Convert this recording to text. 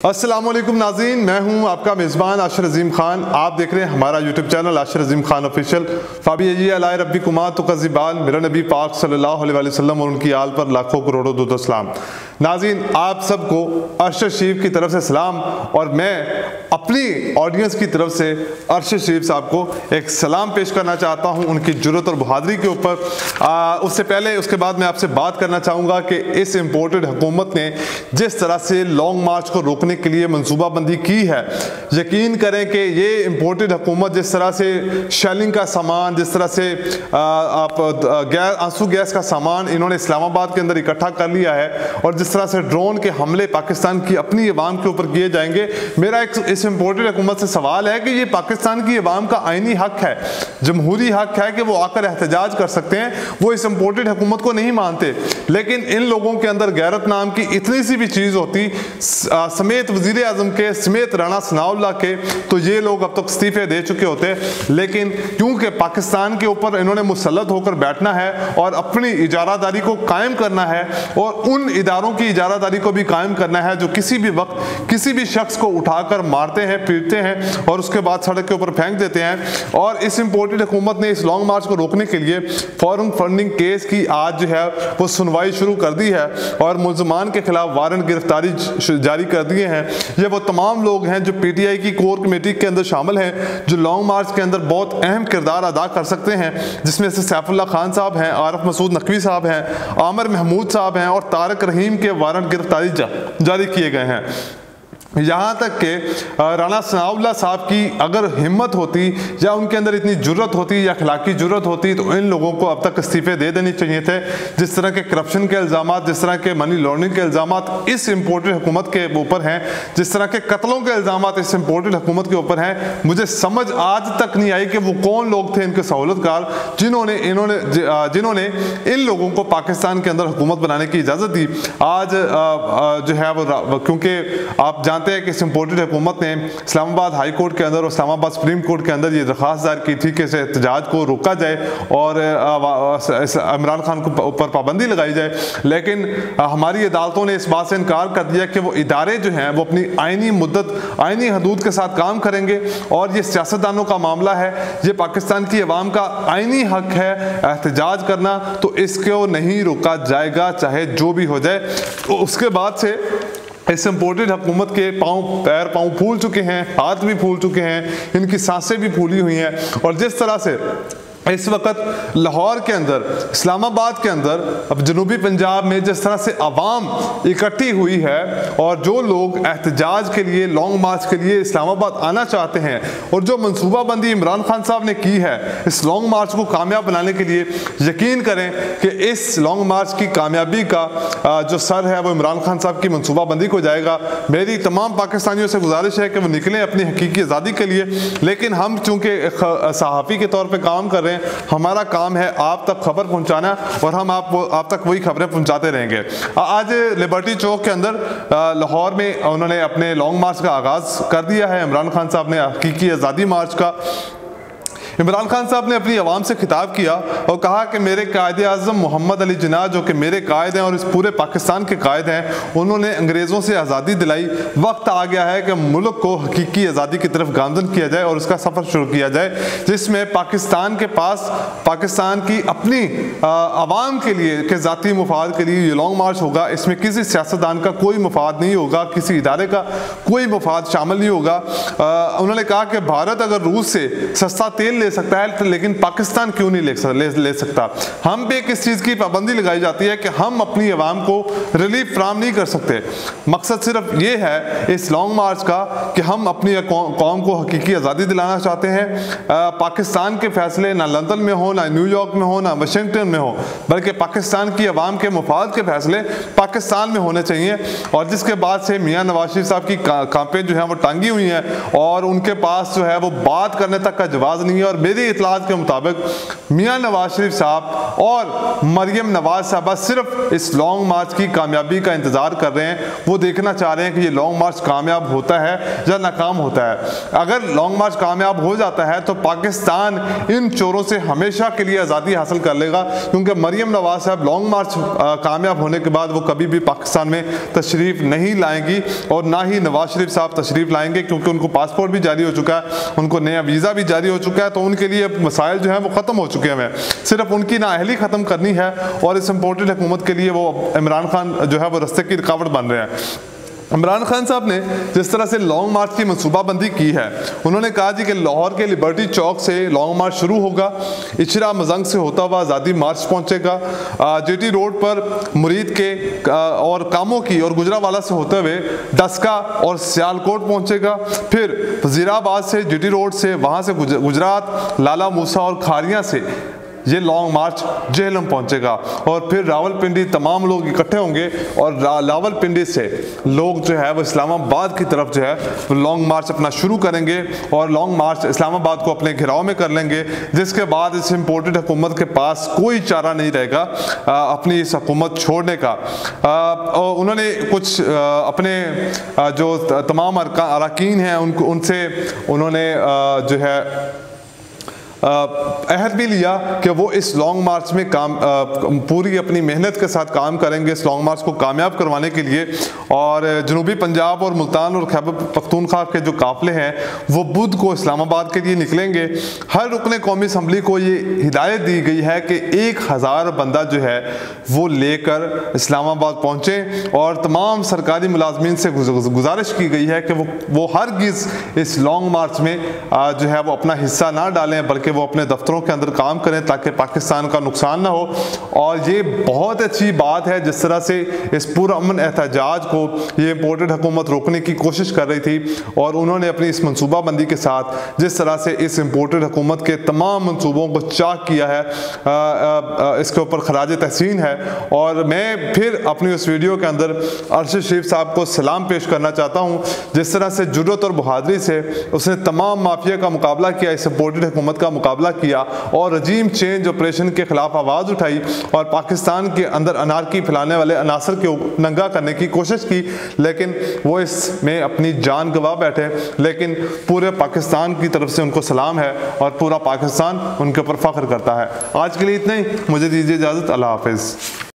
अस्सलामुअलैकुम नाज़रीन, मैं हूं आपका मेज़बान आशिर अज़ीम खान। आप देख रहे हैं हमारा यूट्यूब चैनल आशिर अज़ीम खान ऑफिशियल। फ़ाबियजी अला रब्बी कुमात तो कज़िबान, मेरा नबी पाक सल्लल्लाहु अलैहि वसल्लम और उनकी आल पर लाखों करोड़ों दुरूद सलाम। नाज़रीन, आप सबको अर्श शरीफ की तरफ से सलाम और मैं अपनी ऑडियंस की तरफ से अर्श शरीफ साहब को एक सलाम पेश करना चाहता हूं उनकी जुर्रत और बहादुरी के ऊपर। उससे पहले उसके बाद मैं आपसे बात करना चाहूँगा कि इस इम्पोर्टेड हुकूमत ने जिस तरह से लॉन्ग मार्च को रोकने के लिए मंसूबाबंदी की है, यकीन करें कि ये इम्पोर्टेड हुकूमत जिस तरह से शेलिंग का सामान, जिस तरह से आंसू गैस का सामान इन्होंने इस्लामाबाद के अंदर इकट्ठा कर लिया है और जिस तरह से ड्रोन के हमले पाकिस्तान की अपनी अवाम के ऊपर किए जाएंगे, मेरा इस इम्पोर्टेड हुकूमत से सवाल है कि ये पाकिस्तान की अवाम का आईनी हक है, जमहूरी हक है कि वो आकर एहतजाज कर सकते हैं। वो इस इम्पोर्टेड हुकूमत को नहीं मानते, लेकिन इन लोगों के अंदर गैरत नाम की इतनी सी भी चीज़ होती, समेत वज़ीर आज़म के, समेत राणा सनाउल्लाह के, तो ये लोग अब तक इस्तीफे दे चुके होते। लेकिन क्योंकि पाकिस्तान के ऊपर इन्होंने मुसल्लत होकर बैठना है और अपनी इजारादारी को कायम करना है और उन इदारों की इजारादारी को भी कायम करना है जो किसी भी वक्त किसी भी शख्स को उठाकर मारते हैं, पीटते हैं और उसके बाद सड़क के ऊपर फेंक देते हैं। और इस इम्पोर्टेड हुकूमत ने इस लॉन्ग मार्च को रोकने के लिए फॉरेन फंडिंग केस की आज जो है वो सुनवाई शुरू कर दी है और मुल्ज़मान के खिलाफ वारंट गिरफ्तारी जारी कर दिए हैं। ये वो तमाम लोग हैं जो पीटीआई की कोर कमेटी के अंदर शामिल हैं, जो लॉन्ग मार्च के अंदर बहुत अहम किरदार अदा कर सकते हैं, जिसमें से सैफुल्लाह खान साहब हैं, आरिफ मसूद नकवी साहब हैं, आमिर महमूद साहब हैं और तारक रहीम के वारंट गिरफ्तारी जारी किए गए हैं। यहाँ तक कि राणा सनाउल्लाह साहब की अगर हिम्मत होती या उनके अंदर इतनी जुर्रत होती या अखलाकी जुर्रत होती तो इन लोगों को अब तक इस्तीफे दे देने चाहिए थे। जिस तरह के करप्शन के इल्ज़ाम, जिस तरह के मनी लॉन्ड्रिंग के इल्ज़ाम इस इम्पोर्टेड हुकूमत के ऊपर हैं, जिस तरह के कत्लों के इल्ज़ाम इस इम्पोर्टेड हुकूमत के ऊपर हैं, मुझे समझ आज तक नहीं आई कि वो कौन लोग थे इनके सहूलतकार जिन्होंने इन लोगों को पाकिस्तान के अंदर हुकूमत बनाने की इजाज़त दी। आज जो है वो, क्योंकि आप जानते हैं कि इस इम्पोर्टेड हुकूमत ने इस्लामाबाद हाई कोर्ट के अंदर और इस्लामाबाद सुप्रीम कोर्ट के अंदर ये दरख्वास्त दायर की थी कि इस एहतजाज को रोका जाए और इमरान खान के ऊपर पाबंदी लगाई जाए, लेकिन हमारी अदालतों ने इस बात से इनकार कर दिया कि वो इदारे जो हैं वो अपनी आईनी मुद्दत, आईनी हदूद के साथ काम करेंगे और ये सियासतदानों का मामला है, ये पाकिस्तान की अवाम का आईनी हक है एहतजाज करना, तो इसको नहीं रोका जाएगा चाहे जो भी हो जाए। तो उसके बाद से इस इम्पोर्टेड हुकूमत के पैर फूल चुके हैं, हाथ भी फूल चुके हैं, इनकी सांसें भी फूली हुई हैं। और जिस तरह से इस वक्त लाहौर के अंदर, इस्लामाबाद के अंदर, अब जनूबी पंजाब में जिस तरह से आवाम इकट्ठी हुई है और जो लोग एहतजाज के लिए, लॉन्ग मार्च के लिए इस्लामाबाद आना चाहते हैं और जो मनसूबाबंदी इमरान खान साहब ने की है इस लॉन्ग मार्च को कामयाब बनाने के लिए, यकीन करें कि इस लॉन्ग मार्च की कामयाबी का जो सर है वो इमरान खान साहब की मनसूबाबंदी को जाएगा। मेरी तमाम पाकिस्तानियों से गुजारिश है कि वो निकलें अपनी हकीकी आज़ादी के लिए, लेकिन हम चूँकि सहाफ़ी के तौर पर काम कर रहे हैं, हमारा काम है आप तक खबर पहुंचाना और हम आप तक वही खबरें पहुंचाते रहेंगे। आज लिबर्टी चौक के अंदर लाहौर में उन्होंने अपने लॉन्ग मार्च का आगाज़ कर दिया है। इमरान खान साहब ने हकीकी आज़ादी मार्च का इमरान खान साहब ने अपनी आवाम से खिताब किया और कहा कि मेरे कायदे आज़म मोहम्मद अली जिन्ना, जो कि मेरे कायद हैं और इस पूरे पाकिस्तान के कायद हैं, उन्होंने अंग्रेज़ों से आज़ादी दिलाई। वक्त आ गया है कि मुल्क को हकीकी आज़ादी की तरफ गामज़न किया जाए और उसका सफ़र शुरू किया जाए, जिसमें पाकिस्तान के पास पाकिस्तान की अपनी आवाम के लिए के ज़ाती मुफाद के लिए ये लॉन्ग मार्च होगा। इसमें किसी सियासतदान का कोई मुफाद नहीं होगा, किसी इदारे का कोई मुफाद शामिल नहीं होगा। उन्होंने कहा कि भारत अगर रूस से सस्ता तेल ले सकता है लेकिन पाकिस्तान क्यों नहीं ले सकता। हम पे किस चीज़ की पाबंदी लगाई जाती है कि हम अपनी आवाम को रिलीफ फ्राहम नहीं कर सकते। मकसद सिर्फ ये है इस लॉन्ग मार्च का कि हम अपनी कौम को हकीकी आज़ादी दिलाना चाहते हैं। पाकिस्तान के फैसले ना लंदन में हो, ना न्यूयॉर्क में हो, ना वाशिंगटन में हो, बल्कि पाकिस्तान की आवाम के मुफाद के फैसले पाकिस्तान में होने चाहिए। और जिसके बाद से मियाँ नवाज शरीफ साहब की कांपें जो है वो टांगी हुई हैं और उनके पास जो है वो बात करने तक का जवाब नहीं है और मेरी इतलात के मुताबिक मियां नवाज शरीफ साहब और मरियम नवाज साहबा सिर्फ इस लॉन्ग मार्च की कामयाबी का इंतजार कर रहे हैं। वो देखना चाह रहे हैं कि ये लॉन्ग मार्च कामयाब होता है या नाकाम होता है। अगर लॉन्ग मार्च कामयाब हो जाता है तो पाकिस्तान इन चोरों से हमेशा के लिए आज़ादी हासिल कर लेगा, क्योंकि मरियम नवाज साहब लॉन्ग मार्च कामयाब होने के बाद वो कभी भी पाकिस्तान में तशरीफ नहीं लाएंगी और ना ही नवाज शरीफ साहब तशरीफ लाएंगे, क्योंकि उनको पासपोर्ट भी जारी हो चुका है, उनको नया वीज़ा भी जारी हो चुका है। तो उनके लिए मसाइल जो है वो ख़त्म हो चुके हैं। सिर्फ उनकी नाअहली ख़त्म करनी है और इस इम्पोर्टेड हुकूमत के लिए वो इमरान खान जो है वो रस्ते की रुकावट बन रहे हैं। इमरान खान साहब ने जिस तरह से लॉन्ग मार्च की मनसूबाबंदी की है, उन्होंने कहा जी कि लाहौर के लिबर्टी चौक से लॉन्ग मार्च शुरू होगा, इशरा मजंग से होता हुआ आज़ादी मार्च पहुंचेगा, जेटी रोड पर मुरीद के और कामों की और गुजरावाला से होते हुए डस्का और सियालकोट पहुंचेगा, फिर वजीराबाद से जेटी रोड से वहाँ से गुजरात, लाला मूसा और खारियाँ से ये लॉन्ग मार्च जेहलम पहुंचेगा और फिर रावलपिंडी तमाम लोग इकट्ठे होंगे और रावलपिंडी से लोग जो है वो इस्लामाबाद की तरफ जो है लॉन्ग मार्च अपना शुरू करेंगे और लॉन्ग मार्च इस्लामाबाद को अपने घेराव में कर लेंगे, जिसके बाद इस इम्पोर्टेड हुकूमत के पास कोई चारा नहीं रहेगा अपनी इस हुकूमत छोड़ने का। और उन्होंने कुछ अपने जो तमाम अरकान हैं उनसे उन्होंने जो है अहद भी लिया कि वो इस लॉन्ग मार्च में पूरी अपनी मेहनत के साथ काम करेंगे इस लॉन्ग मार्च को कामयाब करवाने के लिए। और जनूबी पंजाब और मुल्तान और खैबर पख्तूनख्वा के जो काफिले हैं वो बुध को इस्लामाबाद के लिए निकलेंगे। हर रुकने कौमी असम्बली को ये हिदायत दी गई है कि 1000 बंदा जो है वो लेकर इस्लामाबाद पहुँचे और तमाम सरकारी मुलाजमीन से गुजारिश की गई है कि वो हरगिज़ इस लॉन्ग मार्च में जो है वो अपना हिस्सा ना डालें, बल्कि वो अपने दफ्तरों के अंदर काम करें ताकि पाकिस्तान का नुकसान ना हो। और ये बहुत अच्छी बात है जिस तरह से इस पुरअमन एहतजाज को ये इम्पोर्टेड हुकूमत रोकने की कोशिश कर रही थी और उन्होंने अपनी इस मनसूबाबंदी के साथ जिस तरह से इस इम्पोर्टेड हुकूमत के तमाम मनसूबों को चाक किया है, इसके ऊपर खराज तहसीन है। और मैं फिर अपनी उस वीडियो के अंदर अरशद शरीफ साहब को सलाम पेश करना चाहता हूँ, जिस तरह से जुर्रत और बहादुरी से उसने तमाम माफिया का मुकाबला किया, इस इम्पोर्टेड हुकूमत का मुकाबला किया और रजीम चेंज ऑपरेशन के खिलाफ आवाज़ उठाई और पाकिस्तान के अंदर अनारकी फैलाने वाले अनासर को नंगा करने की कोशिश की, लेकिन वो इसमें अपनी जान गंवा बैठे। लेकिन पूरे पाकिस्तान की तरफ से उनको सलाम है और पूरा पाकिस्तान उनके ऊपर फख्र करता है। आज के लिए इतना ही, मुझे दीजिए इजाज़त। अल्लाह हाफिज़।